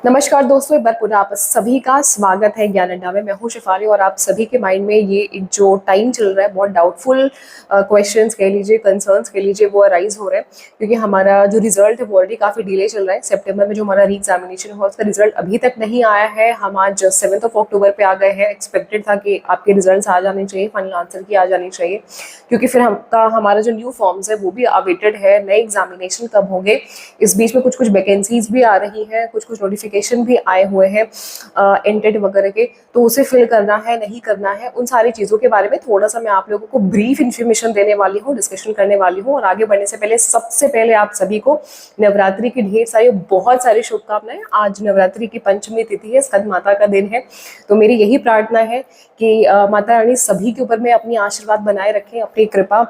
नमस्कार दोस्तों, एक बार पुनः आप सभी का स्वागत है ज्ञान अड्डा में। मैं हूं शिफाली और आप सभी के माइंड में ये एक जो टाइम चल रहा है, बहुत डाउटफुल क्वेश्चंस कह लीजिए, कंसर्न्स कह लीजिए, वो अराइज हो रहे हैं क्योंकि हमारा जो रिजल्ट है वो ऑलरेडी काफ़ी डिले चल रहा है। सितंबर में जो हमारा री एग्जामिनेशन हुआ उसका रिजल्ट अभी तक नहीं आया है। हम आज 7 अक्टूबर पे आ गए हैं। एक्सपेक्टेड था कि आपके रिजल्ट आ जाने चाहिए, फाइनल आंसर की आ जानी चाहिए, क्योंकि फिर हमारा जो न्यू फॉर्म्स है वो भी अवेटेड है। नए एग्जामिनेशन कब होंगे, इस बीच में कुछ कुछ वैकेंसीज भी आ रही हैं, कुछ कुछ नोटिफिकेशन भी आए हुए हैं एंटेड वगैरह के, तो उसे फिल करना है नहीं करना है, उन सारी चीज़ों के बारे में थोड़ा सा मैं आप लोगों को ब्रीफ इन्फॉर्मेशन देने वाली हूँ, डिस्कशन करने वाली हूँ। और आगे बढ़ने से पहले सबसे पहले आप सभी को नवरात्रि की ढेर सारी बहुत सारी शुभकामनाएं। आज नवरात्रि की पंचमी तिथि है, स्कंद माता का दिन है, तो मेरी यही प्रार्थना है कि माता रानी सभी के ऊपर में अपनी आशीर्वाद बनाए रखें, अपनी कृपा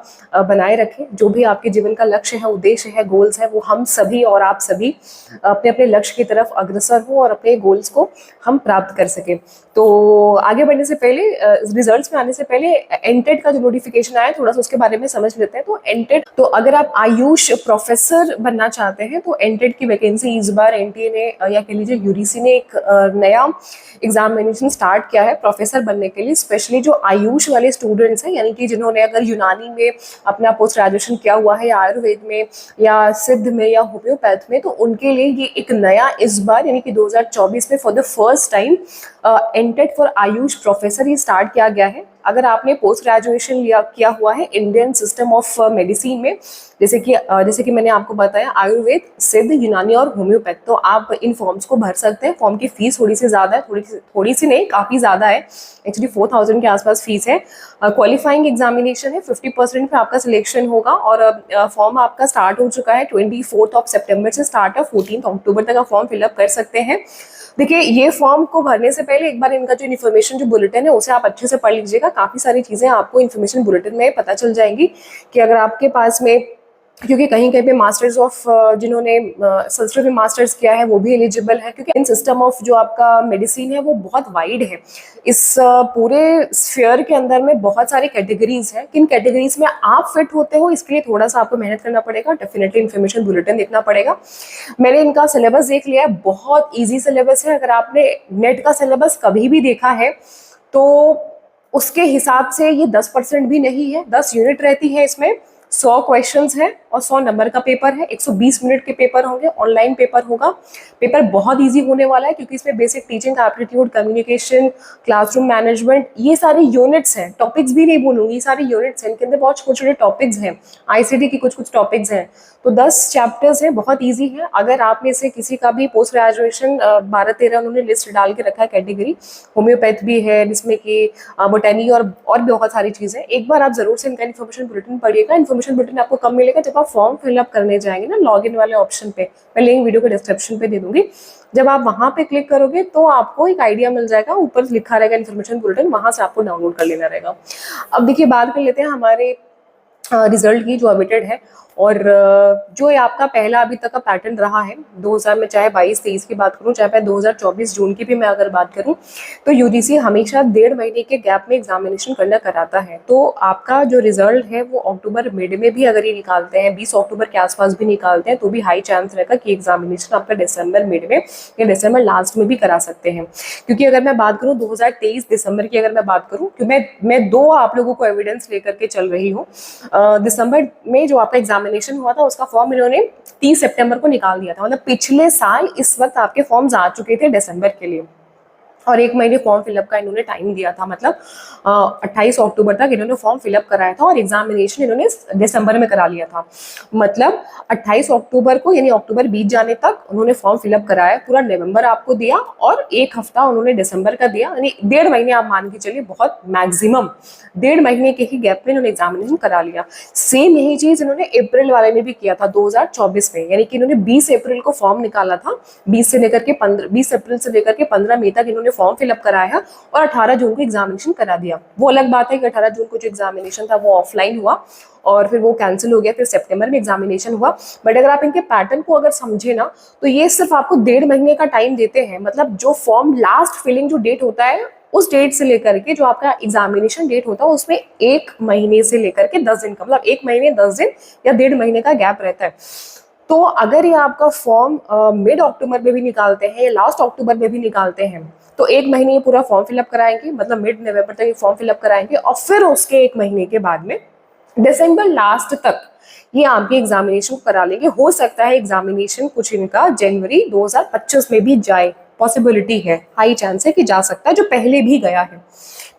बनाए रखें। जो भी आपके जीवन का लक्ष्य है, उद्देश्य है, गोल्स है, वो हम सभी और आप सभी अपने अपने लक्ष्य की तरफ अग्रसर हो और अपने गोल्स को हम प्राप्त कर सकें। तो आगे बढ़ने से पहले, रिजल्ट्स में आने से पहले एंटेड का जो नोटिफिकेशन आया थोड़ा सा उसके बारे में समझ लेते हैं। तो एंटेड, तो अगर आप आयुष प्रोफेसर बनना चाहते हैं तो एंटेड की वैकेंसी इस बार एनटीए ने या कह लीजिए यूजीसी ने एक नया एग्जामिनेशन स्टार्ट किया है प्रोफेसर बनने के लिए। स्पेशली जो आयुष वाले स्टूडेंट्स हैं, यानी कि जिन्होंने अगर यूनानी में अपना पोस्ट ग्रेजुएशन किया हुआ है, या आयुर्वेद में, या सिद्ध में, या होम्योपैथ में, तो उनके लिए ये एक नया इस बार यानी कि 2024 में फॉर द फर्स्ट टाइम एंटेड फॉर आयुष प्रोफेसर ही स्टार्ट किया गया है। अगर आपने पोस्ट ग्रेजुएशन किया हुआ है इंडियन सिस्टम ऑफ मेडिसिन में, जैसे कि मैंने आपको बताया आयुर्वेद, सिद्ध, यूनानी और होम्योपैथ, तो आप इन फॉर्म्स को भर सकते हैं। फॉर्म की फीस थोड़ी सी ज़्यादा है, थोड़ी सी नहीं, काफ़ी ज़्यादा है। एक्चुअली 4000 के आसपास फीस है। क्वालिफाइंग एग्जामिनेशन है, 50% पे आपका सिलेक्शन होगा। और फॉर्म आपका स्टार्ट हो चुका है, 24 सितंबर से स्टार्ट है, 14 अक्टूबर तक आप फॉर्म फिलअप कर सकते हैं। देखिए, ये फॉर्म को भरने से पहले एक बार इनका जो इन्फॉर्मेशन जो बुलेटिन है उसे आप अच्छे से पढ़ लीजिएगा। काफ़ी सारी चीज़ें आपको इन्फॉर्मेशन बुलेटिन में पता चल जाएंगी कि अगर आपके पास में, क्योंकि कहीं कहीं पे मास्टर्स ऑफ जिन्होंने संस्कृत में मास्टर्स किया है वो भी एलिजिबल है, क्योंकि इन सिस्टम ऑफ जो आपका मेडिसिन है वो बहुत वाइड है। इस पूरे स्फीयर के अंदर में बहुत सारी कैटेगरीज हैं। किन कैटेगरीज में आप फिट होते हो, इसके लिए थोड़ा सा आपको मेहनत करना पड़ेगा, डेफिनेटली इन्फॉर्मेशन बुलेटिन देखना पड़ेगा। मैंने इनका सिलेबस देख लिया है, बहुत ईजी सिलेबस है। अगर आपने नेट का सिलेबस कभी भी देखा है तो उसके हिसाब से ये 10% भी नहीं है। 10 यूनिट रहती है इसमें, 100 क्वेश्चंस हैं और 100 नंबर का पेपर है। 120 मिनट के पेपर होंगे, ऑनलाइन पेपर होगा। पेपर बहुत इजी होने वाला है क्योंकि इसमें basic teaching aptitude, communication, classroom management, ये सारी यूनिट्स हैं। टॉपिक्स भी नहीं बोलूंगी, ये सारी यूनिट्स हैं, इनके अंदर बहुत छोटे छोटे टॉपिक्स हैं। आईसीटी की कुछ कुछ टॉपिक्स हैं, तो 10 चैप्टर्स हैं, बहुत ईजी है। अगर आप में से किसी का भी पोस्ट ग्रेजुएशन 12-13 उन्होंने लिस्ट डाल के रखा है कैटेगरी, होम्योपैथ भी है जिसमें कि बोटैनी और भी बहुत सारी चीज़ें, एक बार आप जरूर से इनका इन्फॉर्मेशन बुलेटिन पढ़िएगा। इन्फॉर्मेशन बुलेटिन आपको कब मिलेगा, जब आप फॉर्म फिलअप करने जाएंगे ना, लॉगिन वाले ऑप्शन पे, मैं लिंक वीडियो के डिस्क्रिप्शन पे दे दूंगी। जब आप वहां पे क्लिक करोगे तो आपको एक आइडिया मिल जाएगा, ऊपर लिखा रहेगा इन्फॉर्मेशन बुलेटिन, वहां से आपको डाउनलोड कर लेना रहेगा। अब देखिए, बात कर लेते हैं हमारे रिजल्ट की जो अवेटेड है। और जो ये आपका पहला अभी तक का पैटर्न रहा है 2000 में, चाहे 22-23 की बात करूं, चाहे मैं 2024 जून की भी मैं अगर बात करूं, तो यूजीसी हमेशा 1.5 महीने के गैप में एग्जामिनेशन कराता है। तो आपका जो रिजल्ट है वो अक्टूबर मिड में भी अगर ये निकालते हैं, 20 अक्टूबर के आसपास भी निकालते हैं, तो भी हाई चांस रहेगा कि एग्जामिनेशन आपका दिसंबर मिड में या दिसंबर लास्ट में भी करा सकते हैं। क्योंकि अगर मैं बात करूँ 2023 दिसंबर की, अगर मैं बात करूँ, क्योंकि मैं 2 आप लोगों को एविडेंस लेकर के चल रही हूँ। दिसंबर में जो आपका एग्जामिनेशन हुआ था उसका फॉर्म इन्होंने 30 सितंबर को निकाल दिया था। मतलब पिछले साल इस वक्त आपके फॉर्म्स आ चुके थे दिसंबर के लिए, और 1 महीने फॉर्म फिलअप का इन्होंने टाइम दिया था। मतलब 28 अक्टूबर तक इन्होंने फॉर्म फिलअप कराया था और एग्जामिनेशन इन्होंने दिसंबर में करा लिया था। मतलब 28 अक्टूबर को, यानी अक्टूबर बीत जाने तक उन्होंने फॉर्म फिलअप कराया, पूरा नवंबर आपको दिया और 1 हफ्ता उन्होंने दिसंबर का दिया, यानी 1.5 महीने आप मान के चलिए, बहुत मैक्सिमम 1.5 महीने के ही गैप में इन्होंने एग्जामिनेशन करा लिया। सेम यही चीज इन्होंने अप्रैल वाले में भी किया था 2024 में, यानी कि इन्होंने 20 अप्रैल को फॉर्म निकाला था। 20 अप्रैल से लेकर के 15 मई तक इन्होंने फॉर्म फिलअप कराया और 18 जून को एग्जामिनेशन करा दिया। वो अलग बात है कि 18 जून को जो एग्जामिनेशन था वो ऑफलाइन हुआ और फिर वो कैंसिल हो गया, फिर सितंबर में एग्जामिनेशन हुआ। बट अगर आप इनके पैटर्न को अगर समझे ना, तो ये सिर्फ आपको 1.5 महीने का टाइम देते हैं। मतलब जो फॉर्म लास्ट फिलिंग जो डेट होता है उस डेट से लेकर के जो आपका एग्जामिनेशन डेट होता है उसमें 1 महीने से लेकर के 10 दिन का, मतलब 1 महीने 10 दिन या 1.5 महीने का गैप रहता है। तो अगर ये आपका फॉर्म मिड अक्टूबर में भी निकालते हैं या लास्ट अक्टूबर में भी निकालते हैं तो 1 महीने ये पूरा फॉर्म फिलअप कराएंगे, मतलब मिड नवंबर तक ये फॉर्म फिलअप कराएंगे और फिर उसके 1 महीने के बाद में दिसंबर लास्ट तक ये आपके एग्जामिनेशन करा लेंगे। हो सकता है एग्जामिनेशन कुछ इनका जनवरी 2025 में भी जाए, पॉसिबिलिटी है, हाई चांस है कि जा सकता है, जो पहले भी गया है,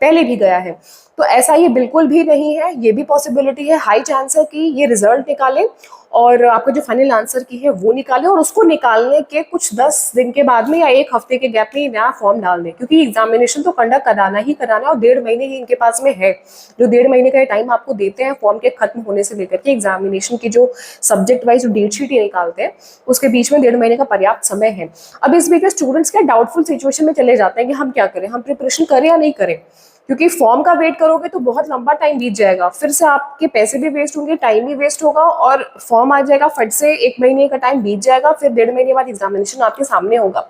पहले भी गया है। तो ऐसा ये बिल्कुल भी नहीं है, ये भी पॉसिबिलिटी है, हाई चांस है कि ये रिजल्ट निकालें और आपका जो फाइनल आंसर की है वो निकालें और उसको निकालने के कुछ 10 दिन के बाद में या 1 हफ्ते के गैप में नया फॉर्म डाल दें, क्योंकि एग्जामिनेशन तो कंडक्ट कराना ही कराना है और 1.5 महीने ही इनके पास में है। जो 1.5 महीने का टाइम आपको देते हैं फॉर्म के खत्म होने से लेकर के एग्जामिनेशन की जो सब्जेक्ट वाइज जो डेट शीट ये निकालते हैं उसके बीच में 1.5 महीने का पर्याप्त समय है। अब इस बीच स्टूडेंट्स क्या डाउटफुल सिचुएशन में चले जाते हैं कि हम क्या करें, हम प्रिपरेशन करें या नहीं करें, क्योंकि फॉर्म का वेट करोगे तो बहुत लंबा टाइम बीत जाएगा, फिर से आपके पैसे भी वेस्ट होंगे, टाइम भी वेस्ट होगा और फॉर्म आ जाएगा, फट से 1 महीने का टाइम बीत जाएगा, फिर 1.5 महीने बाद एग्जामिनेशन आपके सामने होगा।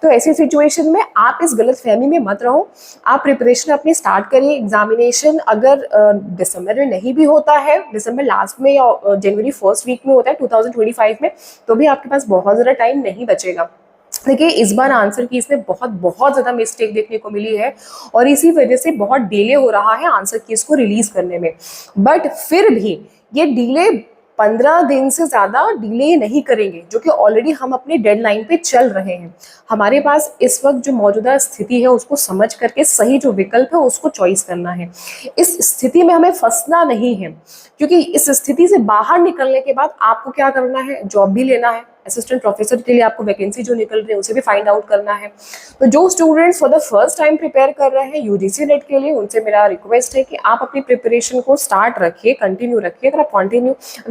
तो ऐसी सिचुएशन में आप इस गलत फहमी में मत रहो, आप प्रिपरेशन अपनी स्टार्ट करिए। एग्जामिनेशन अगर दिसंबर में नहीं भी होता है, दिसंबर लास्ट में या जनवरी फर्स्ट वीक में होता है 2025 में, तो भी आपके पास बहुत ज़्यादा टाइम नहीं बचेगा। देखिए इस बार आंसर की इसमें बहुत बहुत ज़्यादा मिस्टेक देखने को मिली है और इसी वजह से बहुत डिले हो रहा है आंसर की इसको रिलीज करने में। बट फिर भी ये डिले 15 दिन से ज़्यादा डिले नहीं करेंगे, जो कि ऑलरेडी हम अपने डेडलाइन पे चल रहे हैं। हमारे पास इस वक्त जो मौजूदा स्थिति है उसको समझ करके सही जो विकल्प है उसको चॉइस करना है। इस स्थिति में हमें फंसना नहीं है, क्योंकि इस स्थिति से बाहर निकलने के बाद आपको क्या करना है, जॉब भी लेना है, असिस्टेंट प्रोफेसर के लिए आपको वैकेंसी जो निकल रही है उसे भी फाइंड आउट करना है। तो जो students for the first time prepare कर रहे हैं यूजीसी नेट के लिए, उनसे मेरा रिक्वेस्ट है कि आप अपनी प्रिपरेशन को स्टार्ट रखिए, कंटिन्यू रखिए। अगर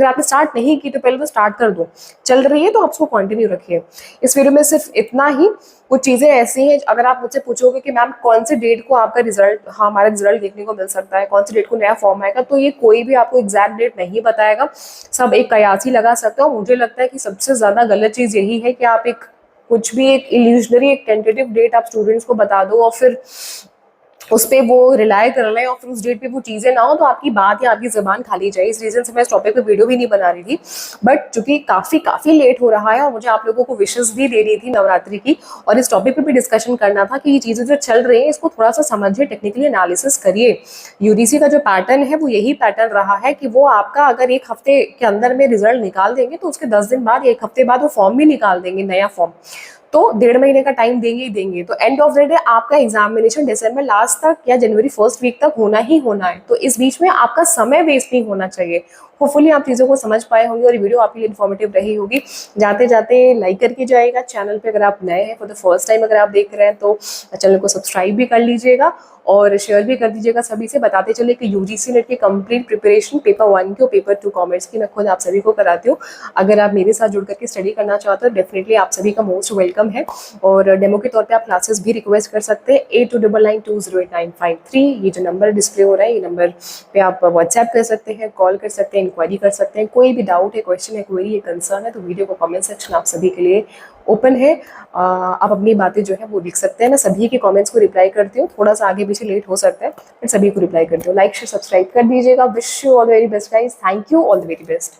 आपने स्टार्ट नहीं की तो पहले तो स्टार्ट कर दो, चल रही है तो आप उसको कंटिन्यू रखिए। इस वीडियो में सिर्फ इतना ही। कुछ चीज़ें ऐसी हैं, अगर आप मुझसे पूछोगे कि मैम कौन से डेट को आपका रिजल्ट, हाँ हमारा रिजल्ट देखने को मिल सकता है, कौन सी डेट को नया फॉर्म आएगा, तो ये कोई भी आपको एग्जैक्ट डेट नहीं बताएगा, सब एक कयास ही लगा सकते हो। मुझे लगता है कि सबसे ज़्यादा गलत चीज़ यही है कि आप कुछ भी एक इल्यूजनरी एक टेंटेटिव डेट आप स्टूडेंट्स को बता दो और फिर उस पर वो रिलाय कर लें और फिर उस डेट पे वो चीज़ें ना हो तो आपकी बात या आपकी ज़बान खाली जाए। इस रीज़न से मैं इस टॉपिक पे वीडियो भी नहीं बना रही थी, बट चूंकि काफ़ी लेट हो रहा है और मुझे आप लोगों को विशेस भी देनी थी नवरात्रि की और इस टॉपिक पे भी डिस्कशन करना था कि ये चीज़ें जो चल रही हैं इसको थोड़ा सा समझिए, टेक्निकली एनालिसिस करिए। यूजीसी का जो पैटर्न है वो यही पैटर्न रहा है कि वो आपका अगर 1 हफ्ते के अंदर में रिजल्ट निकाल देंगे तो उसके 10 दिन बाद 1 हफ्ते बाद वो फॉर्म भी निकाल देंगे, नया फॉर्म, तो 1.5 महीने का टाइम देंगे ही देंगे। तो एंड ऑफ द डे आपका एग्जामिनेशन दिसंबर लास्ट तक या जनवरी फर्स्ट वीक तक होना ही होना है, तो इस बीच में आपका समय वेस्ट नहीं होना चाहिए। होपफुली आप चीज़ों को समझ पाए होंगे और वीडियो आपके लिए इन्फॉर्मेटिव रही होगी। जाते जाते लाइक करके जाएगा, चैनल पे अगर आप नए हैं फॉर द फर्स्ट टाइम अगर आप देख रहे हैं तो चैनल को सब्सक्राइब भी कर लीजिएगा और शेयर भी कर दीजिएगा सभी से। बताते चले कि यूजीसी नेट की कंप्लीट प्रिपरेशन पेपर 1 की और पेपर 2 कॉमर्स की मैं खुद आप सभी को कराती हूँ। अगर आप मेरे साथ जुड़ करके स्टडी करना चाहते हो डेफिनेटली आप सभी का मोस्ट वेलकम है और डेमो के तौर पे आप क्लासेस भी रिक्वेस्ट कर सकते हैं। 8299208953 ये जो नंबर डिस्प्ले हो रहा है, ये नंबर पे आप व्हाट्सएप कर सकते हैं, कॉल कर सकते हैं, इंक्वायरी कर सकते हैं। कोई भी डाउट है, क्वेश्चन है, क्वेरी है, कंसर्न है तो वीडियो को कमेंट सेक्शन आप सभी के लिए ओपन है। आप अपनी बातें जो है वो लिख सकते हैं, मैं सभी के कमेंट्स को रिप्लाई करती हूँ, थोड़ा सा आगे पीछे लेट हो सकता है बट सभी को रिप्लाई करती हूँ। लाइक शेयर सब्सक्राइब कर दीजिएगा। Wish you all the very best guys, thank you, all the very best.